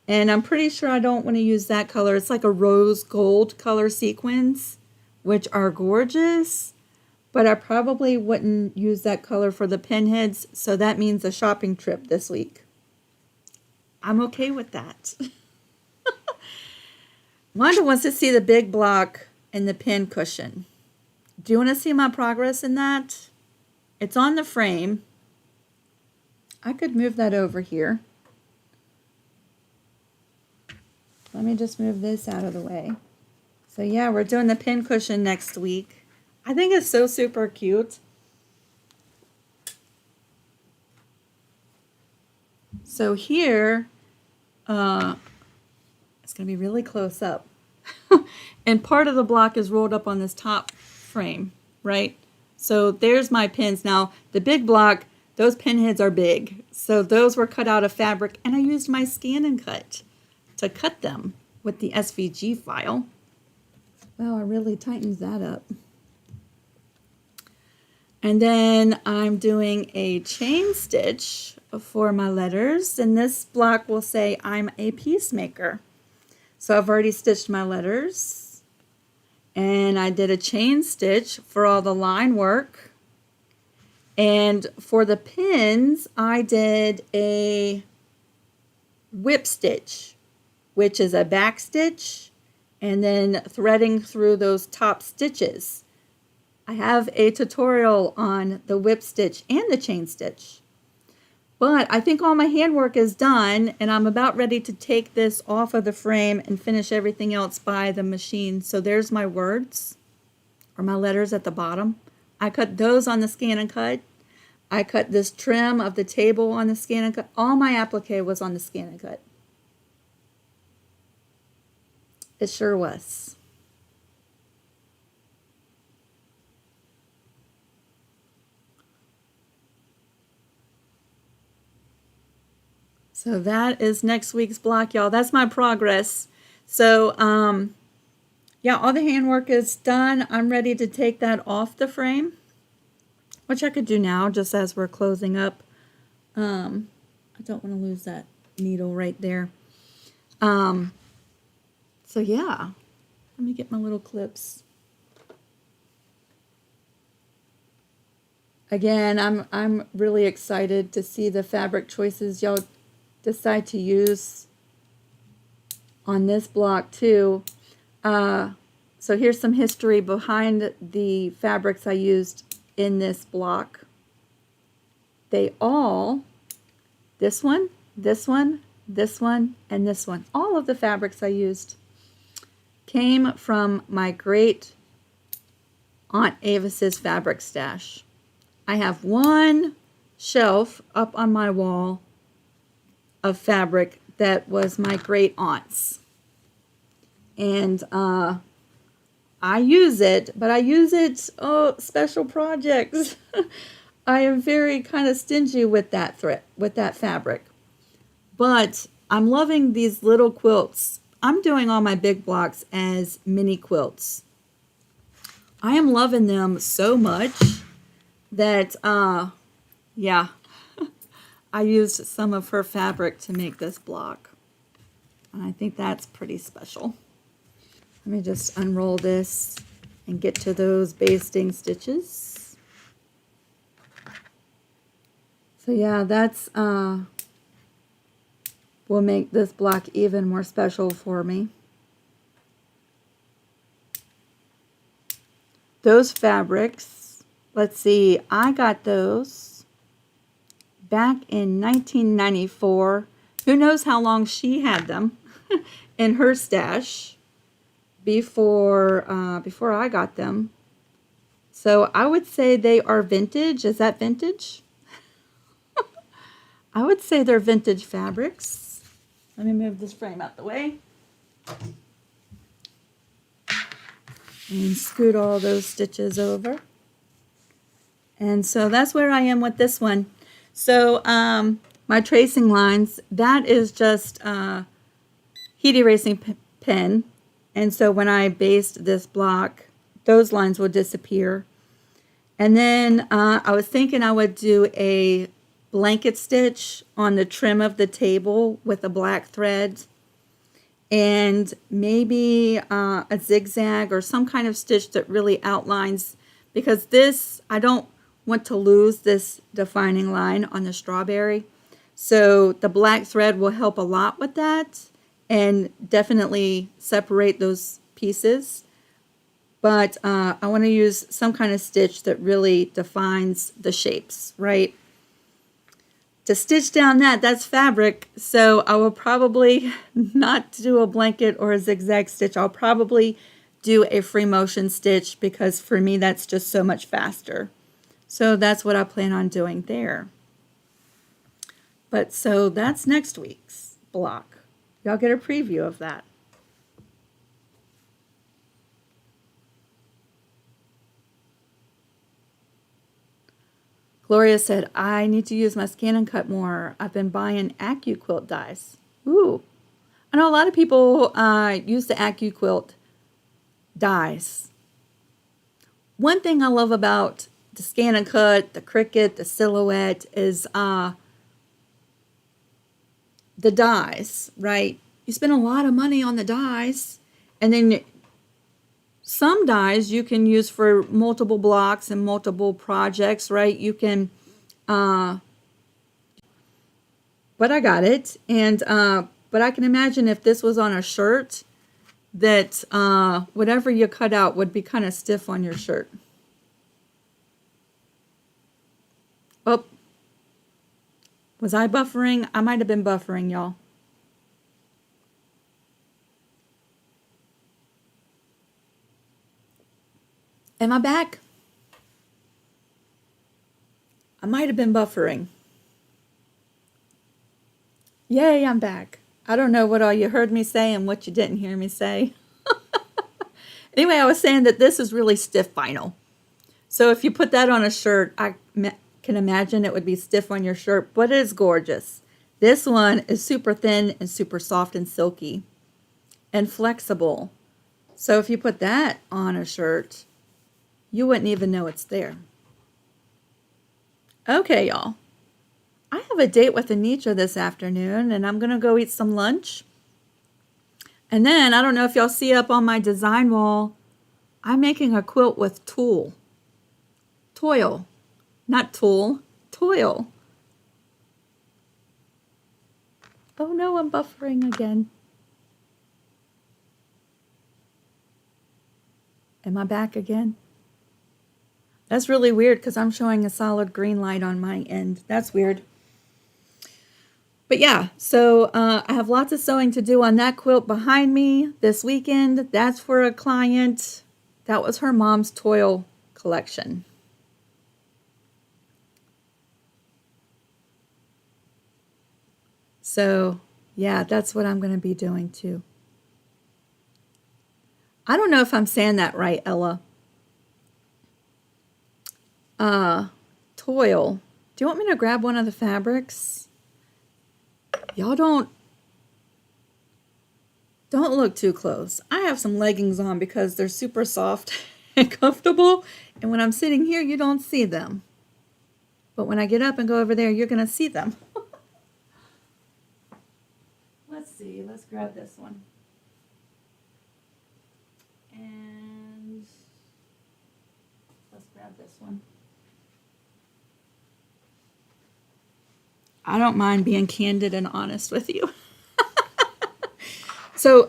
and I'm pretty sure I don't want to use that color. It's like a rose gold color sequins, which are gorgeous, but I probably wouldn't use that color for the pinheads, so that means a shopping trip this week. I'm okay with that. Wanda wants to see the big block and the pin cushion. Do you want to see my progress in that? It's on the frame. I could move that over here. Let me just move this out of the way. So yeah, we're doing the pin cushion next week. I think it's so super cute. So here, it's going to be really close up. And part of the block is rolled up on this top frame, right? So there's my pins. Now, the big block, those pin heads are big. So those were cut out of fabric, and I used my scan and cut to cut them with the SVG file. Wow, I really tightened that up. And then I'm doing a chain stitch for my letters, and this block will say I'm a peacemaker. So I've already stitched my letters, and I did a chain stitch for all the line work. And for the pins, I did a whip stitch, which is a back stitch, and then threading through those top stitches. I have a tutorial on the whip stitch and the chain stitch. But I think all my handwork is done, and I'm about ready to take this off of the frame and finish everything else by the machine. So there's my words, or my letters at the bottom. I cut those on the scan and cut. I cut this trim of the table on the scan and cut. All my applique was on the scan and cut. It sure was. So that is next week's block, y'all. That's my progress. So, yeah, all the handwork is done. I'm ready to take that off the frame, which I could do now just as we're closing up. I don't want to lose that needle right there. So, yeah, let me get my little clips. Again, I'm really excited to see the fabric choices y'all decide to use on this block too. So here's some history behind the fabrics I used in this block. They all, this one, this one, this one, and this one, all of the fabrics I used came from my great Aunt Avis's fabric stash. I have one shelf up on my wall of fabric that was my great aunt's, and I use it, but I use it special projects. I am very kind of stingy with that fabric, but I'm loving these little quilts. I'm doing all my big blocks as mini quilts. I am loving them so much that yeah, I used some of her fabric to make this block. And I think that's pretty special. Let me just unroll this and get to those basting stitches. So yeah, that's will make this block even more special for me. Those fabrics, let's see, I got those back in 1994. Who knows how long she had them in her stash before I got them. So I would say they are vintage. Is that vintage? I would say they're vintage fabrics. Let me move this frame out the way and scoot all those stitches over. And so that's where I am with this one. So my tracing lines, that is just heat erasing pen. And so when I based this block, those lines will disappear. And then I was thinking I would do a blanket stitch on the trim of the table with a black thread, and maybe a zigzag or some kind of stitch that really outlines, because this, I don't want to lose this defining line on the strawberry. So the black thread will help a lot with that and definitely separate those pieces. But I want to use some kind of stitch that really defines the shapes, right? To stitch down that's fabric, so I will probably not do a blanket or a zigzag stitch. I'll probably do a free motion stitch, because for me that's just so much faster. So that's what I plan on doing there. But so that's next week's block. Y'all get a preview of that. Gloria said, I need to use my Scan and Cut more. I've been buying AccuQuilt dies. Ooh. I know a lot of people use the AccuQuilt dies. One thing I love about the Scan and Cut, the Cricut, the Silhouette is the dies, right? You spend a lot of money on the dies, and then some dies you can use for multiple blocks and multiple projects, right? You can, but I got it, and but I can imagine if this was on a shirt, that whatever you cut out would be kind of stiff on your shirt. Oh, was I buffering? I might have been buffering, y'all. Am I back? I might have been buffering. Yay, I'm back. I don't know what all you heard me say and what you didn't hear me say. Anyway, I was saying that this is really stiff vinyl. So if you put that on a shirt, I can imagine it would be stiff on your shirt, but it is gorgeous. This one is super thin and super soft and silky and flexible. So if you put that on a shirt, you wouldn't even know it's there. Okay, y'all. I have a date with Anitra this afternoon, and I'm going to go eat some lunch. And then, I don't know if y'all see up on my design wall, I'm making a quilt with toil. Not tool, toil. Oh no, I'm buffering again. Am I back again? That's really weird because I'm showing a solid green light on my end. That's weird. But yeah, so I have lots of sewing to do on that quilt behind me this weekend. That's for a client. That was her mom's toil collection. So yeah, that's what I'm going to be doing too. I don't know if I'm saying that right, Ella. Toil. Do you want me to grab one of the fabrics? Y'all don't look too close. I have some leggings on because they're super soft and comfortable. And when I'm sitting here, you don't see them. But when I get up and go over there, you're going to see them. Let's see. Let's grab this one. And let's grab this one. I don't mind being candid and honest with you. So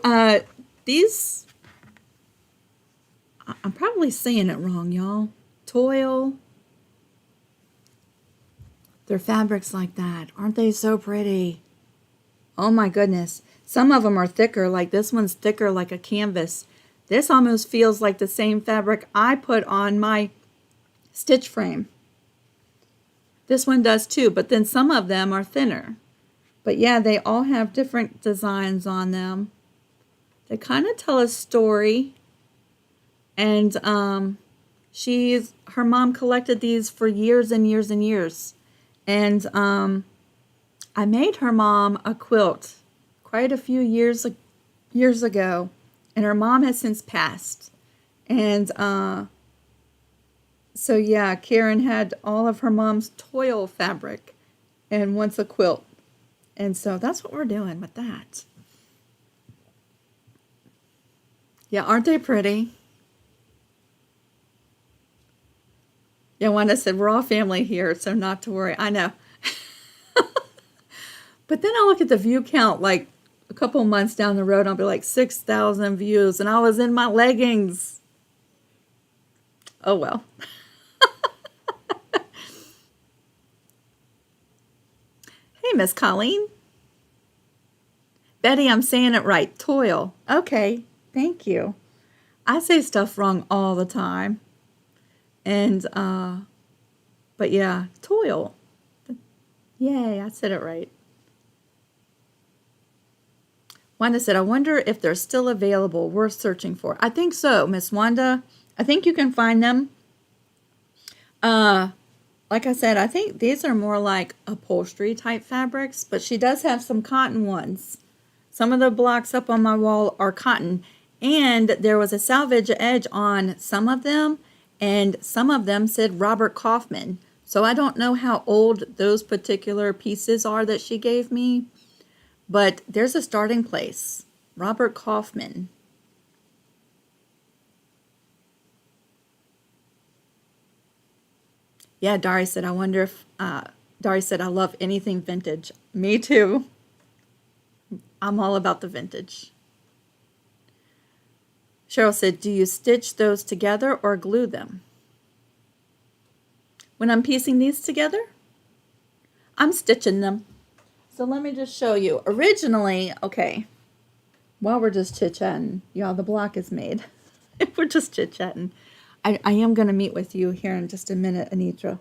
these, I'm probably saying it wrong, y'all. Toil. They're fabrics like that. Aren't they so pretty? Oh my goodness. Some of them are thicker, like this one's thicker like a canvas. This almost feels like the same fabric I put on my stitch frame. This one does too, but then some of them are thinner. But yeah, they all have different designs on them. They kind of tell a story. And her mom collected these for years and years and years. And I made her mom a quilt quite a few years ago. And her mom has since passed. And so yeah, Karen had all of her mom's toil fabric and wants a quilt. And so that's what we're doing with that. Yeah, aren't they pretty? Yeah, Wanda said, we're all family here, so not to worry. I know. But then I look at the view count, like a couple months down the road, I'll be like 6,000 views, and I was in my leggings. Oh, well. Hey, Miss Colleen. Betty, I'm saying it right. Toil. Okay, thank you. I say stuff wrong all the time. And, but yeah, toil. Yay, I said it right. Wanda said, I wonder if they're still available, worth searching for. I think so, Miss Wanda. I think you can find them. A Like I said, I think these are more like upholstery type fabrics, but she does have some cotton ones. Some of the blocks up on my wall are cotton, and there was a salvage edge on some of them, and some of them said Robert Kaufman. So I don't know how old those particular pieces are that she gave me, but there's a starting place. Robert Kaufman. Yeah, Dari said, I wonder if, Dari said, I love anything vintage. Me too. I'm all about the vintage. Cheryl said, do you stitch those together or glue them? When I'm piecing these together, I'm stitching them. So let me just show you. Originally, okay, while we're just chit-chatting, y'all, the block is made. We're just chit-chatting. I am going to meet with you here in just a minute, Anitra.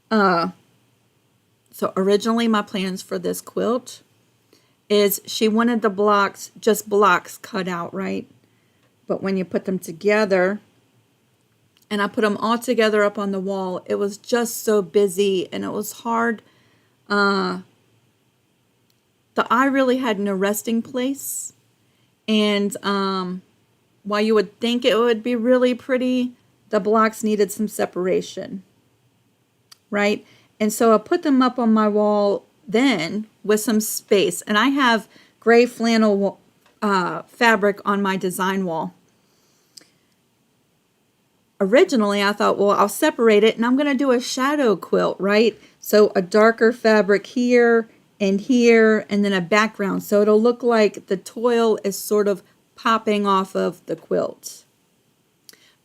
So originally my plans for this quilt is she wanted the blocks, just blocks cut out, right? But when you put them together, and I put them all together up on the wall, it was just so busy and it was hard. The eye really had no resting place. And while you would think it would be really pretty, the blocks needed some separation, right? And so I put them up on my wall then with some space. And I have gray flannel fabric on my design wall. Originally, I thought, well, I'll separate it and I'm going to do a shadow quilt, right? So a darker fabric here and then a background. So it'll look like the toil is sort of popping off of the quilt.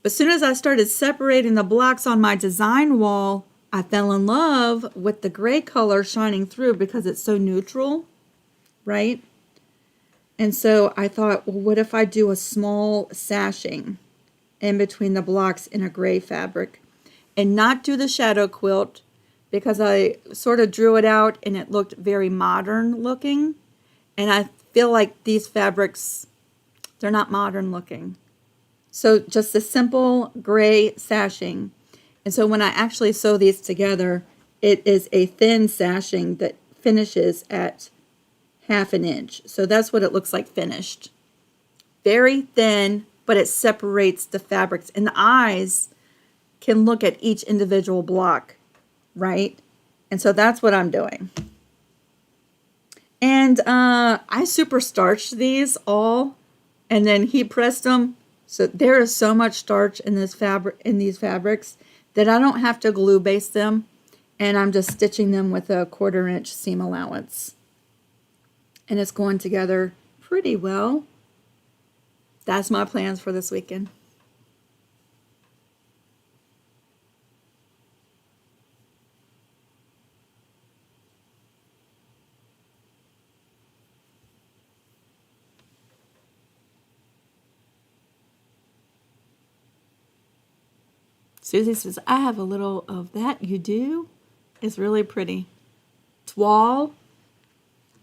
But as soon as I started separating the blocks on my design wall, I fell in love with the gray color shining through because it's so neutral, right? And so I thought, well, what if I do a small sashing in between the blocks in a gray fabric and not do the shadow quilt because I sort of drew it out and it looked very modern looking. And I feel like these fabrics, they're not modern looking. So just a simple gray sashing. And so when I actually sew these together, it is a thin sashing that finishes at 1/2 inch. So that's what it looks like finished. Very thin, but it separates the fabrics. And the eyes can look at each individual block, right? And so that's what I'm doing. And I super starched these all and then heat pressed them. So there is so much starch in this fabric, in these fabrics, that I don't have to glue base them, and I'm just stitching them with a 1/4 inch seam allowance. And it's going together pretty well. That's my plans for this weekend. Susie says, I have a little of that. You do? It's really pretty. Toile.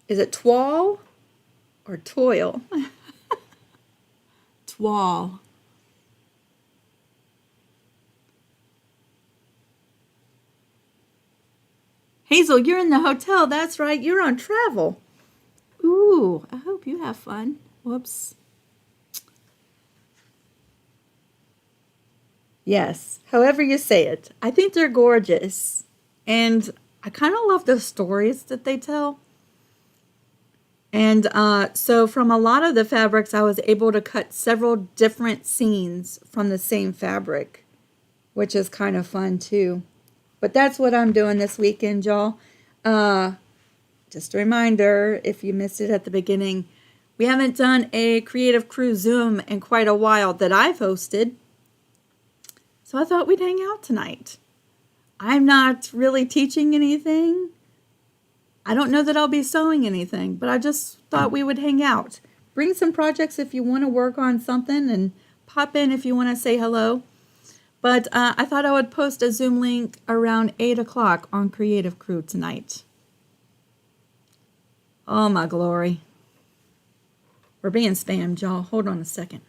Is it toile or toil? Toile. Hazel, you're in the hotel. That's right. You're on travel. Ooh, I hope you have fun. Whoops. Yes, however you say it. I think they're gorgeous. And I kind of love the stories that they tell. And so from a lot of the fabrics, I was able to cut several different scenes from the same fabric, which is kind of fun too. But that's what I'm doing this weekend, y'all. Just a reminder, if you missed it at the beginning, we haven't done a Creative Crew Zoom in quite a while that I've hosted. So I thought we'd hang out tonight. I'm not really teaching anything. I don't know that I'll be sewing anything, but I just thought we would hang out. Bring some projects if you want to work on something, and pop in if you want to say hello. But I thought I would post a Zoom link around 8 o'clock on Creative Crew tonight. Oh my glory. We're being spammed, y'all. Hold on a second.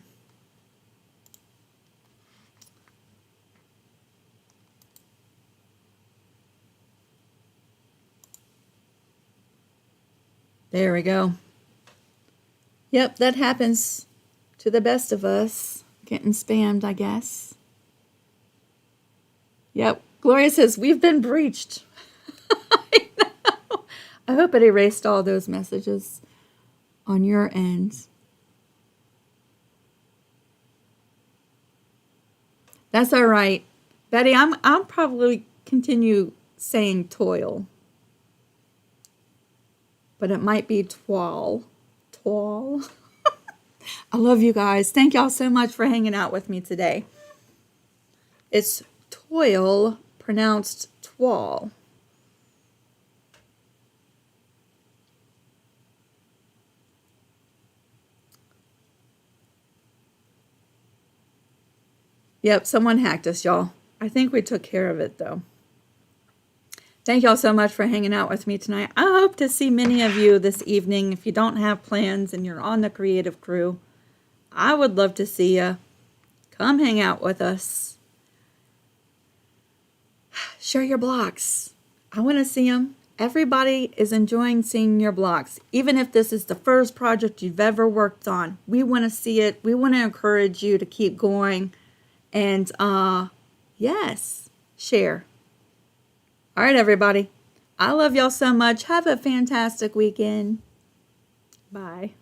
There we go. Yep, that happens to the best of us. Getting spammed, I guess. Yep. Gloria says, we've been breached. I know. I hope it erased all those messages on your end. That's all right. Betty, I'll probably continue saying toil. But it might be twal. Twal. I love you guys. Thank y'all so much for hanging out with me today. It's toil, pronounced twal. Yep, someone hacked us, y'all. I think we took care of it, though. Thank y'all so much for hanging out with me tonight. I hope to see many of you this evening. If you don't have plans and you're on the creative crew, I would love to see you. Come hang out with us. Share your blocks. I want to see them. Everybody is enjoying seeing your blocks. Even if this is the first project you've ever worked on, we want to see it. We want to encourage you to keep going. And yes, share. All right, everybody. I love y'all so much. Have a fantastic weekend. Bye.